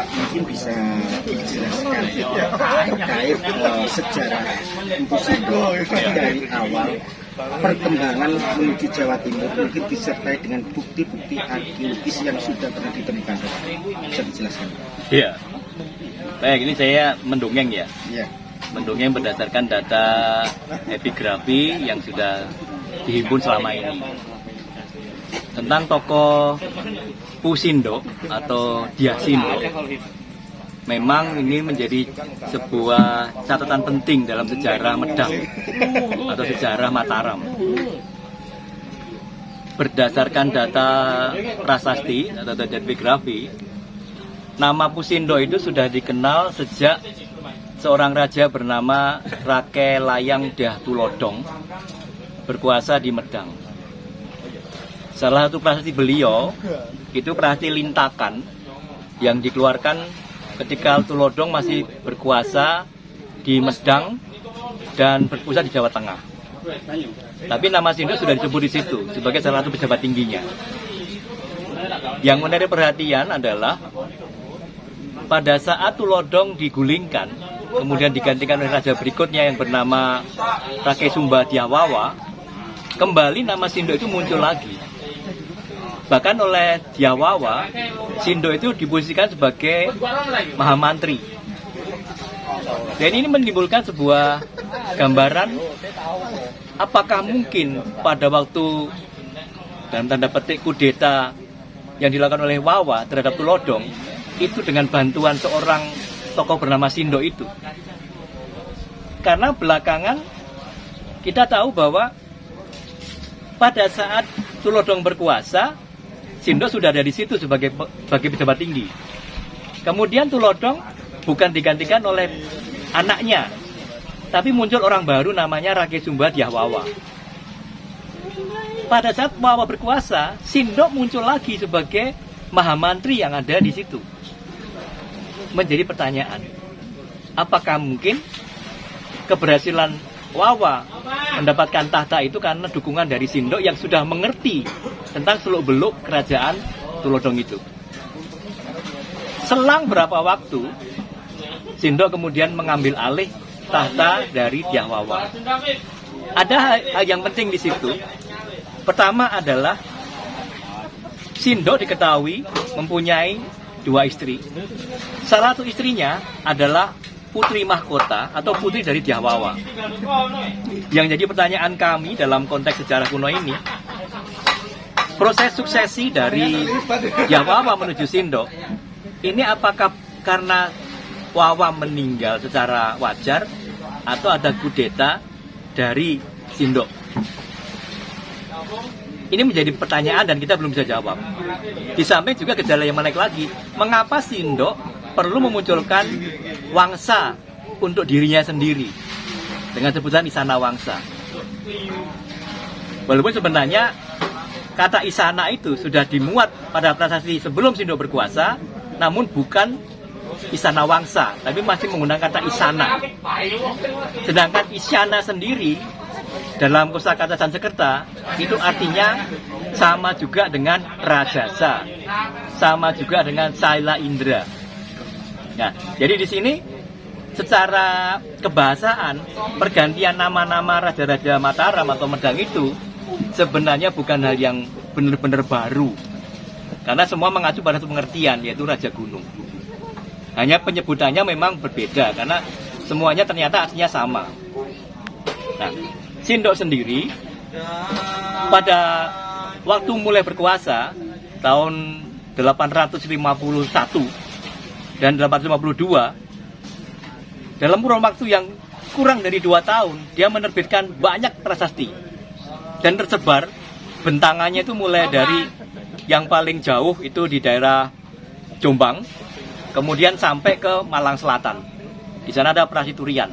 mungkin bisa dijelaskan terkait sejarah Empu Sindok dari awal perkembangan menuju Jawa Timur, mungkin disertai dengan bukti-bukti arkeologis yang sudah pernah ditemukan. Bisa dijelaskan? Iya. Baik, ini saya mendongeng ya. Iya. Mendongeng berdasarkan data epigrafi yang sudah dihimpun selama ini. Tentang tokoh Empu Sindok atau Dyah Sindok, memang ini menjadi sebuah catatan penting dalam sejarah Medang atau sejarah Mataram. Berdasarkan data prasasti atau data epigrafi, nama Empu Sindok itu sudah dikenal sejak seorang raja bernama Rake Layang Dyah Tulodhong berkuasa di Medang. Salah satu prasasti beliau itu prasasti Lintakan yang dikeluarkan ketika Tulodhong masih berkuasa di Medang dan berpusat di Jawa Tengah. Tapi nama Sindok sudah disebut di situ sebagai salah satu pejabat tingginya. Yang menarik perhatian adalah pada saat Tulodhong digulingkan, kemudian digantikan oleh raja berikutnya yang bernama Rake Sumba Dyah Wawa, kembali nama Sindok itu muncul lagi. Bahkan oleh Dyah Wawa, Sindok itu diposisikan sebagai Mahamantri. Dan ini menimbulkan sebuah gambaran apakah mungkin pada waktu dalam tanda petik kudeta yang dilakukan oleh Wawa terhadap Tulodhong itu dengan bantuan seorang tokoh bernama Sindok itu. Karena belakangan kita tahu bahwa pada saat Tulodhong berkuasa, Sindok sudah ada di situ sebagai pejabat tinggi. Kemudian Tulodhong bukan digantikan oleh anaknya, tapi muncul orang baru namanya Rake Sumba Dyah Wawa. Pada saat Wawa berkuasa, Sindok muncul lagi sebagai Mahamantri yang ada di situ. Menjadi pertanyaan, apakah mungkin keberhasilan Wawa mendapatkan tahta itu karena dukungan dari Sindok yang sudah mengerti tentang seluk-beluk kerajaan Tulodhong itu. Selang berapa waktu, Sindok kemudian mengambil alih tahta dari Dyah Wawa. Ada hal yang penting di situ. Pertama adalah Sindok diketahui mempunyai 2 istri. Salah satu istrinya adalah putri mahkota atau putri dari Dyah Wawa. Yang jadi pertanyaan kami dalam konteks sejarah kuno ini, proses suksesi dari Dyah Wawa menuju Sindok ini apakah karena Wawa meninggal secara wajar atau ada kudeta dari Sindok? Ini menjadi pertanyaan dan kita belum bisa jawab. Di samping juga gejala yang menaik lagi, mengapa Sindok perlu memunculkan wangsa untuk dirinya sendiri dengan sebutan Isana Wangsa. Walaupun sebenarnya kata Isana itu sudah dimuat pada prasasti sebelum Sindok berkuasa, namun bukan Isana Wangsa, tapi masih menggunakan kata Isana. Sedangkan Isyana sendiri dalam kosakata Sanskerta itu artinya sama juga dengan Rajasa, sama juga dengan Saila Indra. Nah, jadi di sini secara kebahasaan pergantian nama-nama raja-raja Mataram atau Medang itu sebenarnya bukan hal yang benar-benar baru, karena semua mengacu pada satu pengertian, yaitu Raja Gunung. Hanya penyebutannya memang berbeda karena semuanya ternyata artinya sama. Nah, Sindok sendiri pada waktu mulai berkuasa tahun 851 dan 852, dalam kurun waktu yang kurang dari 2 tahun, dia menerbitkan banyak prasasti dan tersebar bentangannya itu mulai dari yang paling jauh itu di daerah Jombang, kemudian sampai ke Malang Selatan. Di sana ada Prasiturian.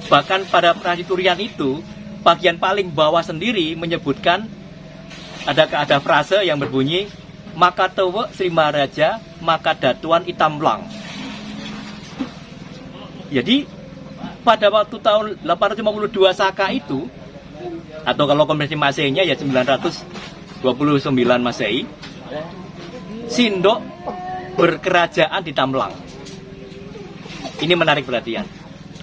Bahkan pada Prasiturian itu, bagian paling bawah sendiri menyebutkan ada frase yang berbunyi maka tewe Sri Maharaja maka datuan Itamlang. Jadi pada waktu tahun 852 Saka itu, atau kalau konversi Masehinya ya 929 Masehi, Sindok berkerajaan di Tambelang. Ini menarik perhatian.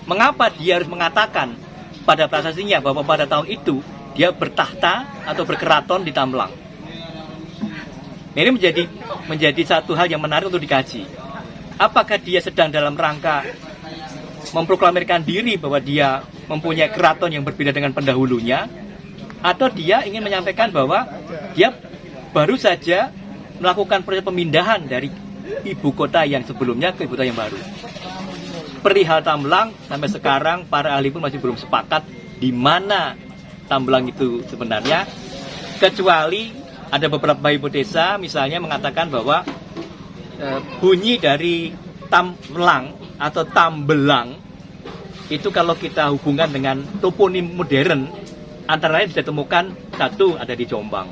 Mengapa dia harus mengatakan pada prasasti-nya bahwa pada tahun itu dia bertahta atau berkeraton di Tambelang? Ini menjadi satu hal yang menarik untuk dikaji. Apakah dia sedang dalam rangka memproklamirkan diri bahwa dia mempunyai keraton yang berbeda dengan pendahulunya, atau dia ingin menyampaikan bahwa dia baru saja melakukan proses pemindahan dari ibu kota yang sebelumnya ke ibu kota yang baru. Perihal Tambelang, sampai sekarang para ahli pun masih belum sepakat di mana Tambelang itu sebenarnya, kecuali ada beberapa hipotesa, misalnya mengatakan bahwa bunyi dari Tambelang atau Tambelang itu kalau kita hubungkan dengan toponim modern, antara lain bisa temukan satu ada di Jombang,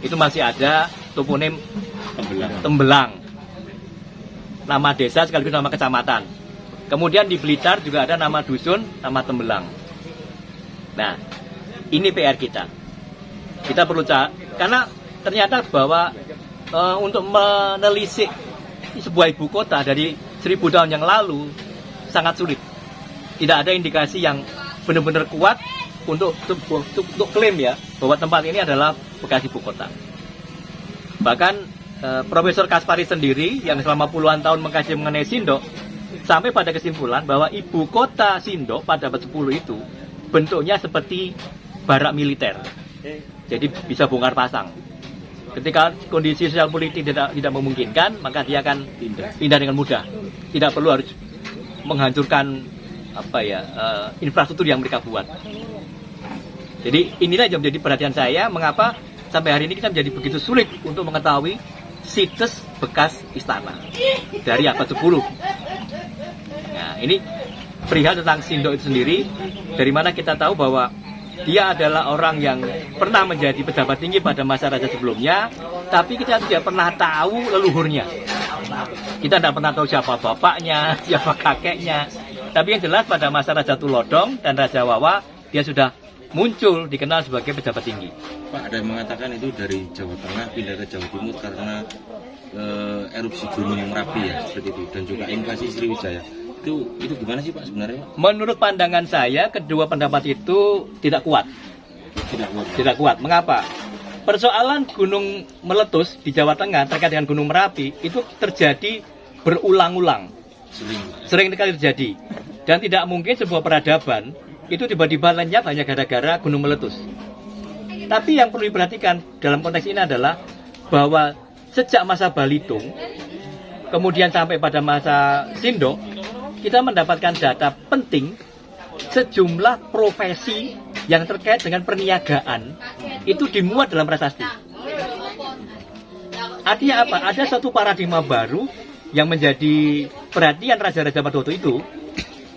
itu masih ada toponim Tembelang, nama desa sekaligus nama kecamatan. Kemudian di Blitar juga ada nama dusun, nama Tembelang. Nah, ini PR kita. Kita perlu karena ternyata bahwa untuk menelisik sebuah ibu kota dari 1000 tahun yang lalu sangat sulit. Tidak ada indikasi yang benar-benar kuat untuk klaim ya bahwa tempat ini adalah bekas ibu kota. Bahkan Profesor Kaspari sendiri yang selama puluhan tahun mengkaji mengenai Sindok sampai pada kesimpulan bahwa ibu kota Sindok pada abad 10 itu bentuknya seperti barak militer. Jadi bisa bongkar pasang. Ketika kondisi sosial politik tidak memungkinkan, maka dia akan pindah dengan mudah. Tidak perlu harus menghancurkan infrastruktur yang mereka buat. Jadi inilah yang menjadi perhatian saya, mengapa sampai hari ini kita menjadi begitu sulit untuk mengetahui situs bekas istana dari abad 10. Nah, ini perihal tentang Sindok itu sendiri, dari mana kita tahu bahwa dia adalah orang yang pernah menjadi pejabat tinggi pada masa raja sebelumnya, tapi kita tidak pernah tahu leluhurnya. Kita tidak pernah tahu siapa bapaknya, siapa kakeknya. Tapi yang jelas pada masa Raja Tulodong dan Raja Wawa, dia sudah muncul, dikenal sebagai pejabat tinggi. Pak, ada yang mengatakan itu dari Jawa Tengah pindah ke Jawa Timur karena erupsi gunung Merapi ya, seperti itu, dan juga invasi Sriwijaya. Itu gimana sih Pak sebenarnya? Menurut pandangan saya, kedua pendapat itu tidak kuat. Tidak kuat. Mengapa? Persoalan gunung meletus di Jawa Tengah terkait dengan gunung Merapi itu terjadi berulang-ulang. Sering kali terjadi. Dan tidak mungkin sebuah peradaban itu tiba-tiba lenyap hanya gara-gara gunung meletus. Tapi yang perlu diperhatikan dalam konteks ini adalah bahwa sejak masa Balitung, kemudian sampai pada masa Sindok, kita mendapatkan data penting sejumlah profesi yang terkait dengan perniagaan itu dimuat dalam prasasti. Artinya apa? Ada satu paradigma baru yang menjadi perhatian raja-raja pada waktu itu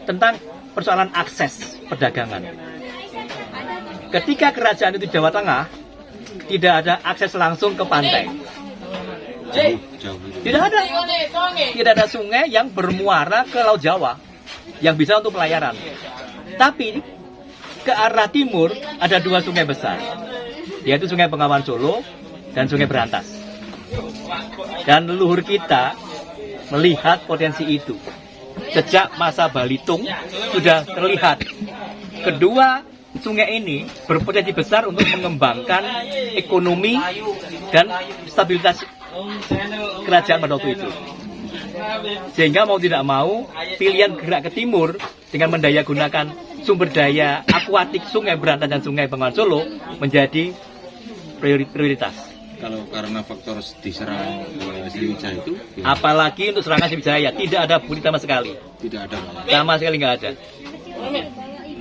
tentang persoalan akses perdagangan. Ketika kerajaan itu Jawa Tengah, tidak ada akses langsung ke pantai. Tidak ada sungai yang bermuara ke Laut Jawa yang bisa untuk pelayaran. Tapi ke arah timur ada dua sungai besar, yaitu Sungai Bengawan Solo dan Sungai Berantas. Dan leluhur kita melihat potensi itu. Sejak masa Balitung sudah terlihat kedua sungai ini berpotensi besar untuk mengembangkan ekonomi dan stabilitas kerajaan pada waktu itu. Sehingga mau tidak mau pilihan gerak ke timur dengan mendayagunakan sumber daya akuatik Sungai Berantas dan Sungai Bengawan Solo menjadi prioritas. Kalau karena faktor diserang Sriwijaya itu, apalagi untuk serangan Sriwijaya tidak ada bukti sama sekali. Tidak ada. Sama sekali nggak ada.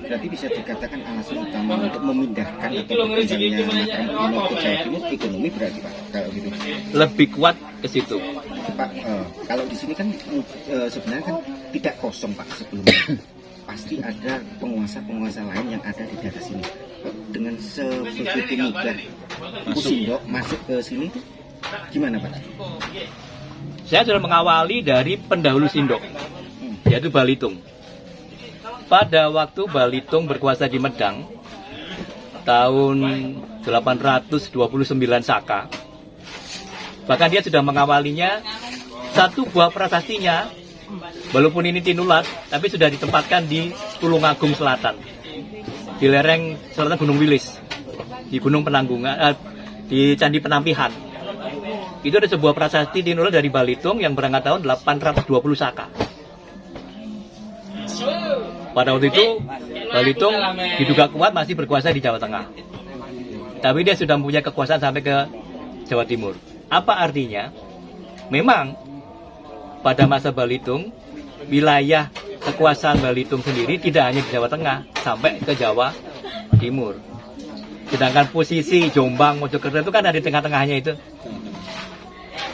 Berarti bisa dikatakan alasan utama untuk memindahkan atau berpindahnya makam ke Jawa Timur ekonomi berarti Pak, kalau gitu. Lebih kuat ke situ. Pak, kalau di sini kan sebenarnya kan tidak kosong Pak sebelumnya. Pasti ada penguasa-penguasa lain yang ada di daerah sini. Dengan sebegitu mudah Sindok masuk ke sini itu gimana Pak? Saya sudah mengawali dari pendahulu Sindok, yaitu Balitung. Pada waktu Balitung berkuasa di Medang tahun 829 Saka, bahkan dia sudah mengawalinya satu buah prasastinya, walaupun ini Tinulat, tapi sudah ditempatkan di Tulungagung Selatan, di lereng selatan Gunung Wilis, di Gunung Penanggungan, di Candi Penampihan. Itu ada sebuah prasasti Tinulat dari Balitung yang berangkat tahun 820 Saka. Pada waktu itu Balitung diduga kuat masih berkuasa di Jawa Tengah, tapi dia sudah mempunyai kekuasaan sampai ke Jawa Timur. Apa artinya? Memang pada masa Balitung, wilayah kekuasaan Balitung sendiri tidak hanya di Jawa Tengah, sampai ke Jawa Timur. Sedangkan posisi Jombang, Mojokerto itu kan ada di tengah-tengahnya itu.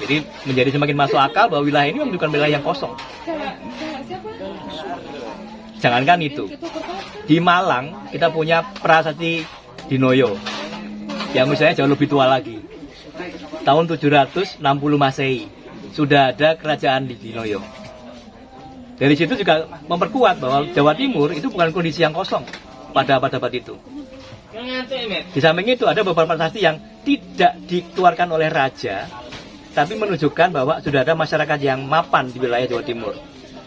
Jadi menjadi semakin masuk akal bahwa wilayah ini bukan wilayah yang kosong. Jangankan itu, di Malang kita punya prasasti Dinoyo yang misalnya jauh lebih tua lagi. Tahun 760 Masehi sudah ada kerajaan di Dinoyo. Dari situ juga memperkuat bahwa Jawa Timur itu bukan kondisi yang kosong pada abad-abad itu. Di samping itu ada beberapa prasasti yang tidak dikeluarkan oleh raja, tapi menunjukkan bahwa sudah ada masyarakat yang mapan di wilayah Jawa Timur.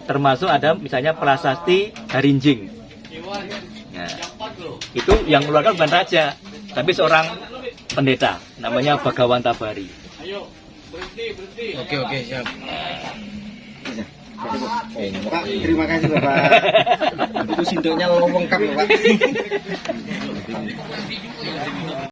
Termasuk ada misalnya prasasti Harinjing. Nah, itu yang mengeluarkan bukan raja, tapi seorang pendeta, namanya Bagawan Tabari. Oke, siap. Pak, terima kasih Bapak. Itu sindoknya lengkap Pak.